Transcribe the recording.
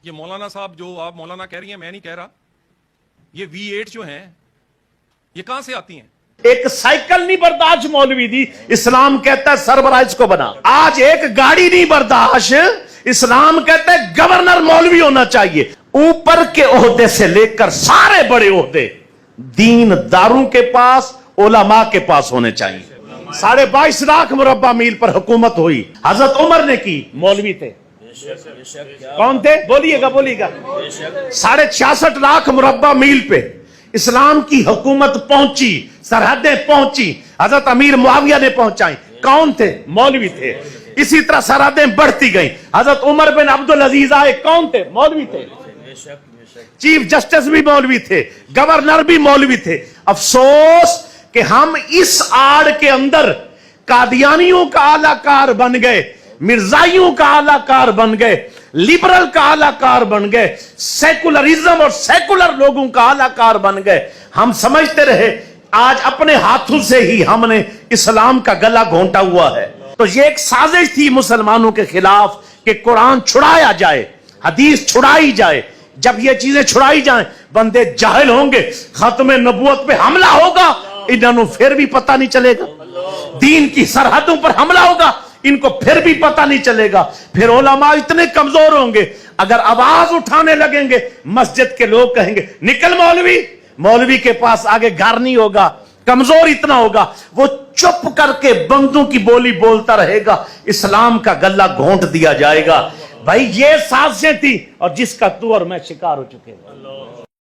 یہ مولانا صاحب جو آپ مولانا کہہ رہی ہیں میں نہیں کہہ رہا, یہ V8 جو ہیں یہ کہاں سے آتی ہیں؟ ایک سائیکل نہیں برداشت مولوی دی, اسلام کہتا ہے سربراہ کو بنا. آج ایک گاڑی نہیں برداشت, اسلام کہتا ہے گورنر مولوی ہونا چاہیے. اوپر کے عہدے سے لے کر سارے بڑے عہدے دین داروں کے پاس, علماء کے پاس ہونے چاہیے. 22.5 لاکھ مربع میل پر حکومت ہوئی, حضرت عمر نے کی, مولوی تھے. کون تھے؟ بولیے گا 66.5 لاکھ مربع میل پہ اسلام کی حکومت پہنچی, سرحدیں پہنچی, حضرت امیر معاویہ نے پہنچائی. کون تھے؟ مولوی تھے. اسی طرح سرحدیں بڑھتی گئیں. حضرت عمر بن عبدالعزیز آئے, کون تھے؟ مولوی تھے. چیف جسٹس بھی مولوی تھے, گورنر بھی مولوی تھے. افسوس کہ ہم اس آڑ کے اندر قادیانیوں کا اعلی کار بن گئے, مرزائیوں کا اعلی کار بن گئے, لبرل کا اعلی کار بن گئے, سیکولرزم اور سیکولر لوگوں کا اعلی کار بن گئے. ہم سمجھتے رہے آج اپنے ہاتھوں سے ہی ہم نے اسلام کا گلا گھونٹا ہوا ہے. تو یہ ایک سازش تھی مسلمانوں کے خلاف کہ قرآن چھڑایا جائے, حدیث چھڑائی جائے. جب یہ چیزیں چھڑائی جائیں بندے جاہل ہوں گے, ختم نبوت پہ حملہ ہوگا, انہوں پھر بھی پتہ نہیں چلے گا. دین کی سرحدوں پر حملہ ہوگا, ان کو پھر بھی پتہ نہیں چلے گا. پھر علماء اتنے کمزور ہوں گے, اگر آواز اٹھانے لگیں گے مسجد کے لوگ کہیں گے نکل مولوی. مولوی کے پاس آگے گھر نہیں ہوگا, کمزور اتنا ہوگا, وہ چپ کر کے بندوں کی بولی بولتا رہے گا, اسلام کا گلا گھونٹ دیا جائے گا. بھائی یہ سازشیں تھی اور جس کا تو اور میں شکار ہو چکے ہیں.